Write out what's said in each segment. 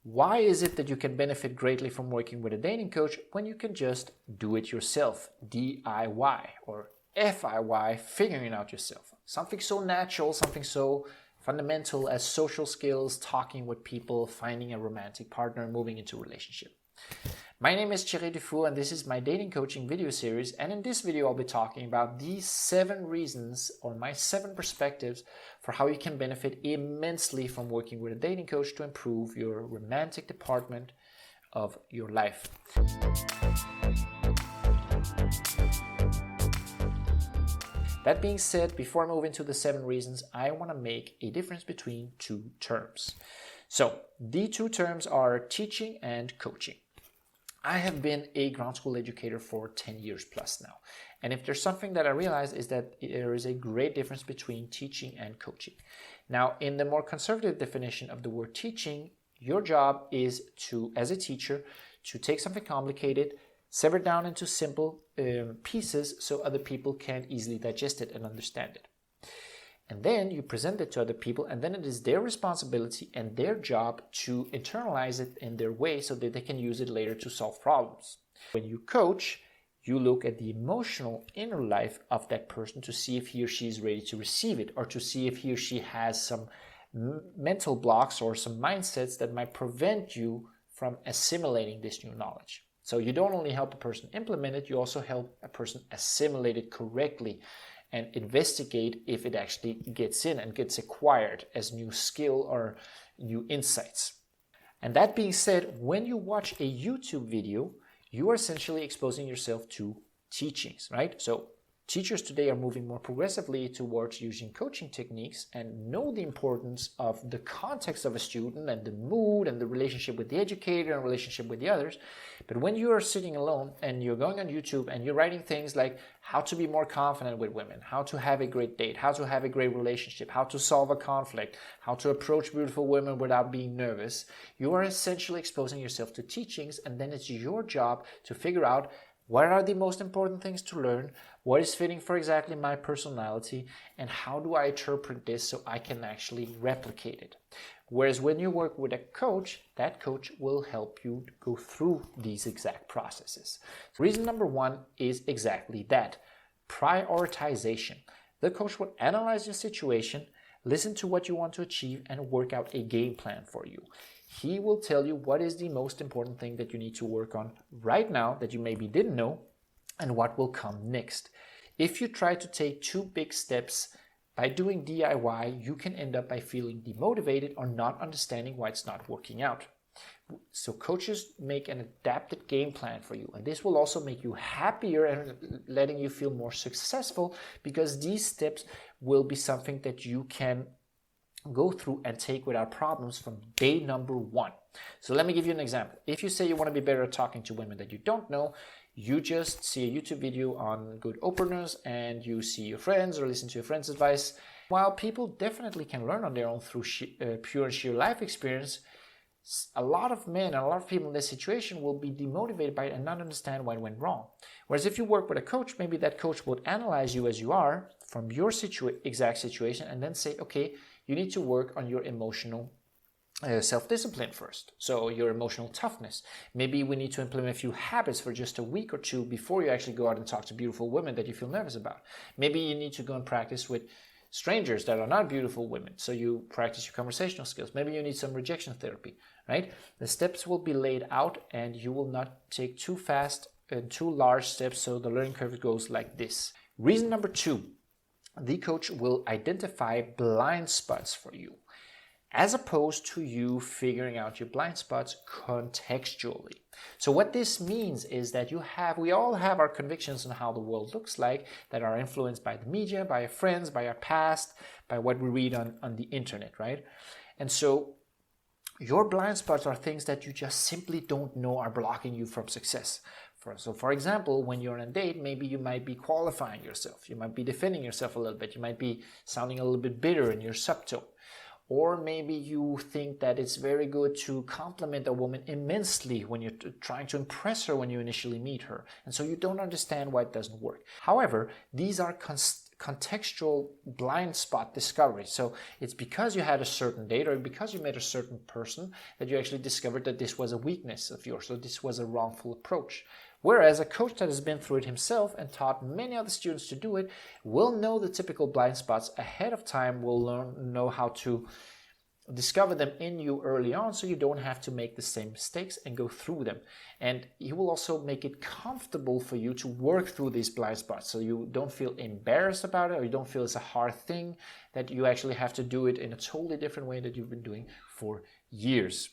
Why is it that you can benefit greatly from working with a dating coach when you can just do it yourself? DIY or FIY, figuring it out yourself. Something so natural, something so fundamental as social skills, talking with people, finding a romantic partner, moving into a relationship. My name is Thierry Dufour and this is my dating coaching video series, and in this video I'll be talking about these 7 reasons or my 7 perspectives for how you can benefit immensely from working with a dating coach to improve your romantic department of your life. That being said, before I move into the 7 reasons, I want to make a difference between 2 terms. So the 2 terms are teaching and coaching. I have been a ground school educator for 10 years plus now. And if there's something that I realize is that there is a great difference between teaching and coaching. Now, in the more conservative definition of the word teaching, your job is to, as a teacher, to take something complicated, sever it down into simple pieces so other people can easily digest it and understand it. And then you present it to other people, and then it is their responsibility and their job to internalize it in their way so that they can use it later to solve problems. When you coach, you look at the emotional inner life of that person to see if he or she is ready to receive it, or to see if he or she has some mental blocks or some mindsets that might prevent you from assimilating this new knowledge. So you don't only help a person implement it, you also help a person assimilate it correctly and investigate if it actually gets in and gets acquired as new skill or new insights. And that being said, when you watch a YouTube video, you are essentially exposing yourself to teachings, right? So teachers today are moving more progressively towards using coaching techniques and know the importance of the context of a student and the mood and the relationship with the educator and relationship with the others. But when you are sitting alone and you're going on YouTube and you're writing things like how to be more confident with women, how to have a great date, how to have a great relationship, how to solve a conflict, how to approach beautiful women without being nervous, you are essentially exposing yourself to teachings, and then it's your job to figure out what are the most important things to learn, what is fitting for exactly my personality, and how do I interpret this so I can actually replicate it. Whereas when you work with a coach, that coach will help you go through these exact processes. So reason number 1 is exactly that, prioritization. The coach will analyze your situation, listen to what you want to achieve, and work out a game plan for you. He will tell you what is the most important thing that you need to work on right now that you maybe didn't know, and what will come next. If you try to take 2 big steps by doing DIY, you can end up by feeling demotivated or not understanding why it's not working out. So coaches make an adapted game plan for you, and this will also make you happier and letting you feel more successful, because these steps will be something that you can go through and take without problems from day number 1. So let me give you an example. If you say you want to be better at talking to women that you don't know, you just see a YouTube video on good openers and you see your friends or listen to your friends' advice. While people definitely can learn on their own through pure and sheer life experience, a lot of men and a lot of people in this situation will be demotivated by it and not understand why it went wrong. Whereas if you work with a coach, maybe that coach would analyze you as you are from your exact situation and then say, okay, you need to work on your emotional self-discipline first. So your emotional toughness. Maybe we need to implement a few habits for just a week or 2 before you actually go out and talk to beautiful women that you feel nervous about. Maybe you need to go and practice with strangers that are not beautiful women, so you practice your conversational skills. Maybe you need some rejection therapy, right? The steps will be laid out and you will not take too fast and too large steps, so the learning curve goes like this. Reason number 2, the coach will identify blind spots for you, as opposed to you figuring out your blind spots contextually. So what this means is that we all have our convictions on how the world looks like that are influenced by the media, by our friends, by our past, by what we read on the internet, right? And so your blind spots are things that you just simply don't know are blocking you from success. So for example, when you're on a date, maybe you might be qualifying yourself. You might be defending yourself a little bit. You might be sounding a little bit bitter in your subtone. Or maybe you think that it's very good to compliment a woman immensely when you're trying to impress her when you initially meet her. And so you don't understand why it doesn't work. However, these are contextual blind spot discovery. So it's because you had a certain date or because you met a certain person that you actually discovered that this was a weakness of yours, so this was a wrongful approach. Whereas a coach that has been through it himself and taught many other students to do it will know the typical blind spots ahead of time, will know how to discover them in you early on so you don't have to make the same mistakes and go through them. And he will also make it comfortable for you to work through these blind spots so you don't feel embarrassed about it, or you don't feel it's a hard thing, that you actually have to do it in a totally different way that you've been doing for years.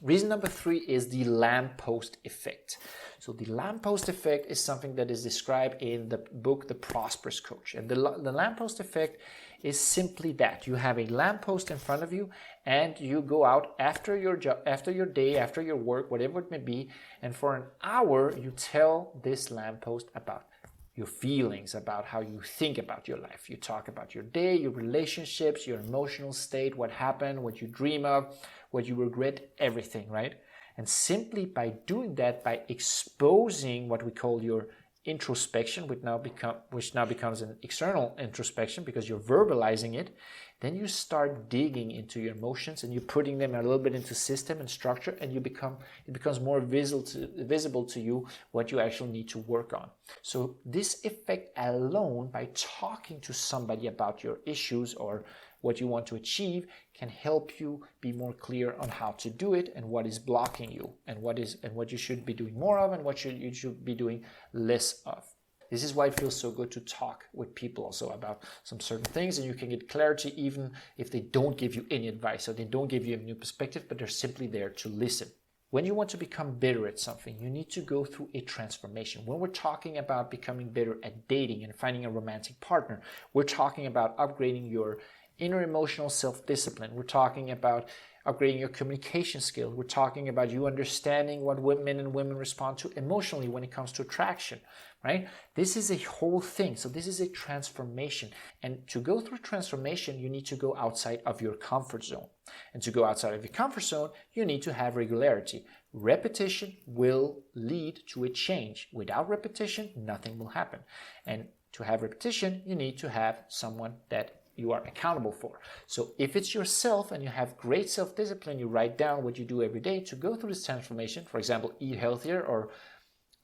Reason number 3 is the lamppost effect. So the lamppost effect is something that is described in the book The Prosperous Coach. And the lamppost effect is simply that. You have a lamppost in front of you and you go out after your job, after your day, after your work, whatever it may be, and for an hour you tell this lamppost about your feelings, about how you think about your life. You talk about your day, your relationships, your emotional state, what happened, what you dream of, what you regret, everything, right? And simply by doing that, by exposing what we call your introspection, which now becomes an external introspection because you're verbalizing it, then you start digging into your emotions and you're putting them a little bit into system and structure, and it becomes more visible to you what you actually need to work on. So this effect alone, by talking to somebody about your issues or what you want to achieve, can help you be more clear on how to do it and what is blocking you and what you should be doing more of and what you should be doing less of. This is why it feels so good to talk with people also about some certain things, and you can get clarity even if they don't give you any advice or they don't give you a new perspective, but they're simply there to listen. When you want to become better at something, you need to go through a transformation. When we're talking about becoming better at dating and finding a romantic partner, we're talking about upgrading your inner emotional self-discipline. We're talking about upgrading your communication skills. We're talking about you understanding what men and women respond to emotionally when it comes to attraction, right? This is a whole thing. So this is a transformation. And to go through transformation, you need to go outside of your comfort zone. And to go outside of your comfort zone, you need to have regularity. Repetition will lead to a change. Without repetition, nothing will happen. And to have repetition, you need to have someone that you are accountable for. So if it's yourself and you have great self-discipline, you write down what you do every day to go through this transformation, for example, eat healthier or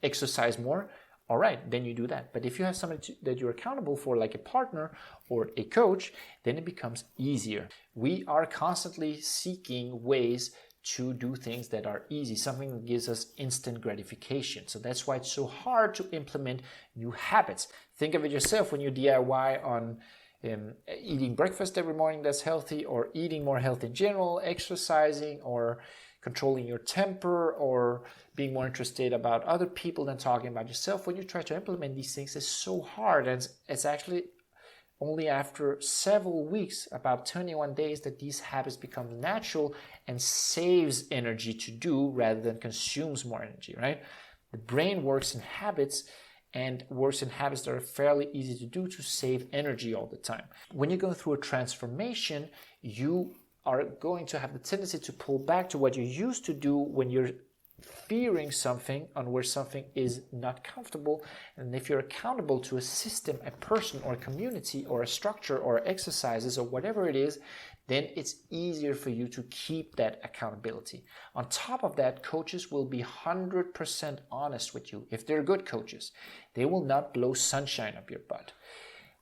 exercise more, all right, then you do that. But if you have somebody that you're accountable for, like a partner or a coach, then it becomes easier. We are constantly seeking ways to do things that are easy, something that gives us instant gratification. So that's why it's so hard to implement new habits. Think of it yourself when you DIY on eating breakfast every morning that's healthy, or eating more healthy in general, exercising, or controlling your temper, or being more interested about other people than talking about yourself. When you try to implement these things, it's so hard, and it's actually only after several weeks, about 21 days, that these habits become natural and saves energy to do rather than consumes more energy, right? The brain works in habits, and works in habits that are fairly easy to do to save energy all the time. When you go through a transformation, you are going to have the tendency to pull back to what you used to do when you're fearing something, on where something is not comfortable. And if you're accountable to a system, a person, or a community, or a structure, or exercises, or whatever it is, then it's easier for you to keep that accountability. On top of that, coaches will be 100% honest with you. If they're good coaches, they will not blow sunshine up your butt.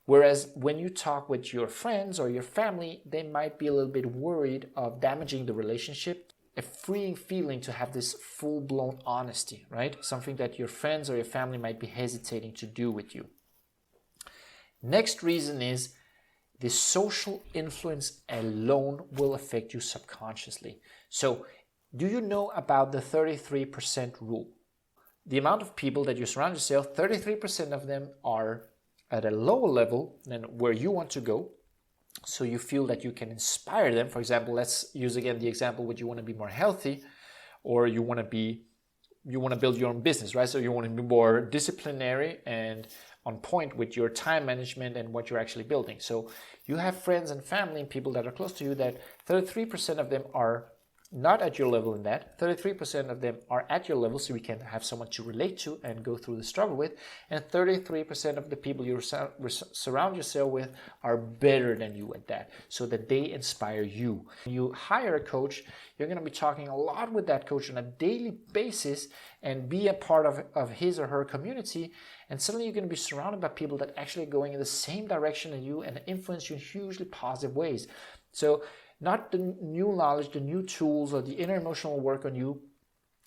Whereas when you talk with your friends or your family, they might be a little bit worried of damaging the relationship. A freeing feeling to have this full-blown honesty, right? Something that your friends or your family might be hesitating to do with you. Next reason is the social influence alone will affect you subconsciously. So, do you know about the 33% rule? The amount of people that you surround yourself, 33% of them are at a lower level than where you want to go. So you feel that you can inspire them. For example, let's use again the example where you want to be more healthy, or you want to build your own business, right? So you want to be more disciplinary and on point with your time management and what you're actually building. So you have friends and family and people that are close to you that 33% of them are not at your level in that. 33% of them are at your level, so we can have someone to relate to and go through the struggle with. And 33% of the people you surround yourself with are better than you at that, so that they inspire you. When you hire a coach, you're going to be talking a lot with that coach on a daily basis and be a part of his or her community. And suddenly you're going to be surrounded by people that actually are going in the same direction as you and influence you in hugely positive ways. So not the new knowledge, the new tools, or the inner emotional work on you,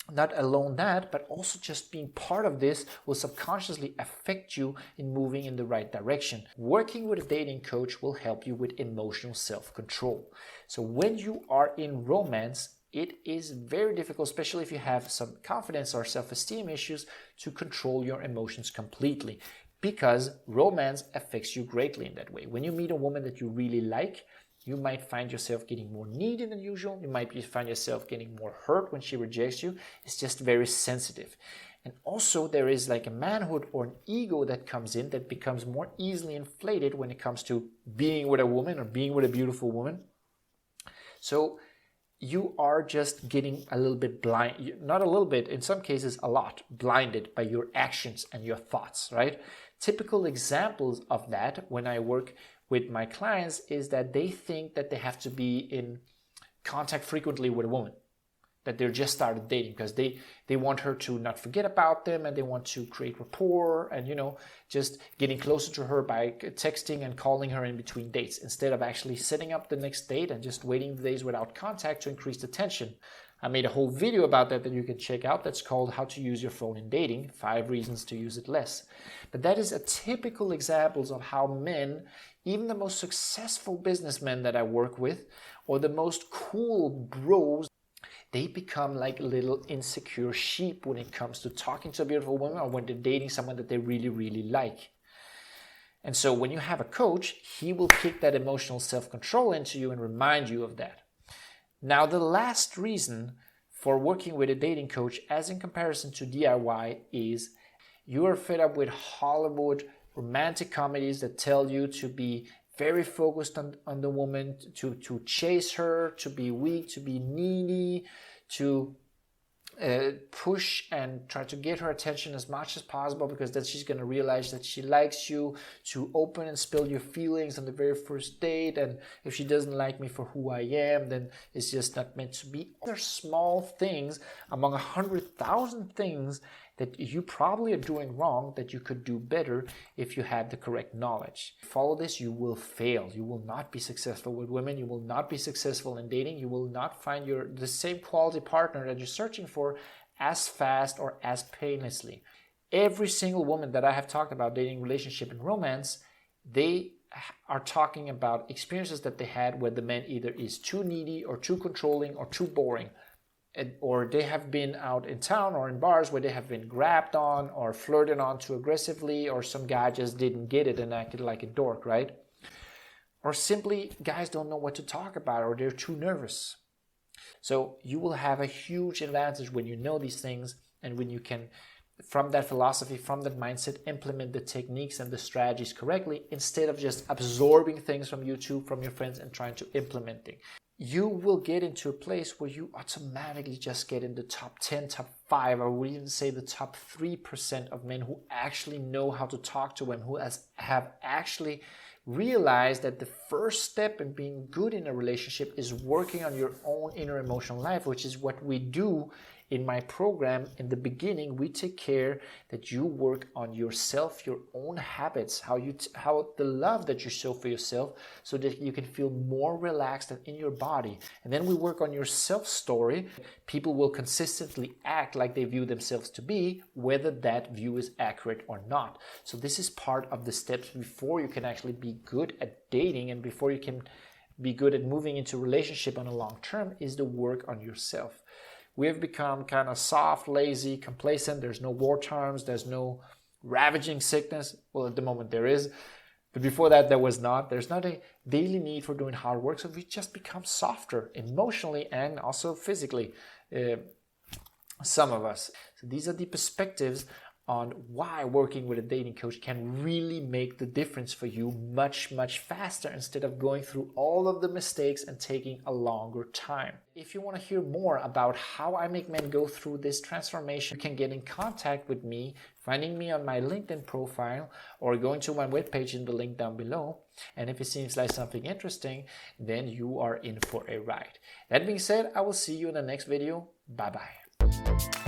not alone that, but also just being part of this will subconsciously affect you in moving in the right direction. Working with a dating coach will help you with emotional self-control. So when you are in romance, it is very difficult, especially if you have some confidence or self-esteem issues, to control your emotions completely, because romance affects you greatly in that way. When you meet a woman that you really like, you might find yourself getting more needy than usual. You might find yourself getting more hurt when she rejects you. It's just very sensitive. And also there is like a manhood or an ego that comes in that becomes more easily inflated when it comes to being with a woman or being with a beautiful woman. So you are just getting a little bit blind, not a little bit, in some cases a lot, blinded by your actions and your thoughts, right? Typical examples of that when I work with my clients is that they think that they have to be in contact frequently with a woman, that they're just started dating because they want her to not forget about them, and they want to create rapport and, just getting closer to her by texting and calling her in between dates, instead of actually setting up the next date and just waiting the days without contact to increase the tension. I made a whole video about that you can check out. That's called How to Use Your Phone in Dating, 5 Reasons to Use It Less. But that is a typical examples of how men, even the most successful businessmen that I work with, or the most cool bros, they become like little insecure sheep when it comes to talking to a beautiful woman or when they're dating someone that they really, really like. And so when you have a coach, he will kick that emotional self-control into you and remind you of that. Now, the last reason for working with a dating coach, as in comparison to DIY, is you are fed up with Hollywood romantic comedies that tell you to be very focused on the woman, to chase her, to be weak, to be needy, to push and try to get her attention as much as possible, because then she's going to realize that she likes you, to open and spill your feelings on the very first date, and if she doesn't like me for who I am, then it's just not meant to be. They're small things among 100,000 things that you probably are doing wrong that you could do better if you had the correct knowledge. Follow this, you will fail. You will not be successful with women. You will not be successful in dating. You will not find the same quality partner that you're searching for as fast or as painlessly. Every single woman that I have talked about dating, relationship, and romance, they are talking about experiences that they had where the man either is too needy or too controlling or too boring. Or they have been out in town or in bars where they have been grabbed on or flirted on too aggressively, or some guy just didn't get it and acted like a dork, right? Or simply guys don't know what to talk about, or they're too nervous. So you will have a huge advantage when you know these things, and when you can, from that philosophy, from that mindset, implement the techniques and the strategies correctly, instead of just absorbing things from YouTube, from your friends, and trying to implement things. You will get into a place where you automatically just get in the top 10, top 5, I would even say the top 3% of men who actually know how to talk to women, who have actually realized that the first step in being good in a relationship is working on your own inner emotional life, which is what we do in my program. In the beginning, we take care that you work on yourself, your own habits, how the love that you show for yourself, so that you can feel more relaxed and in your body. And then we work on your self-story. People will consistently act like they view themselves to be, whether that view is accurate or not. So this is part of the steps before you can actually be good at dating, and before you can be good at moving into a relationship on a long term, is the work on yourself. We have become kind of soft, lazy, complacent. There's no war times. There's no ravaging sickness. Well, at the moment there is. But before that, there was not. There's not a daily need for doing hard work. So we just become softer emotionally and also physically, some of us. So these are the perspectives on why working with a dating coach can really make the difference for you much faster, instead of going through all of the mistakes and taking a longer time. If you want to hear more about how I make men go through this transformation, you can get in contact with me, finding me on my LinkedIn profile or going to my webpage in the link down below. And if it seems like something interesting, then you are in for a ride. That being said, I will see you in the next video. Bye bye.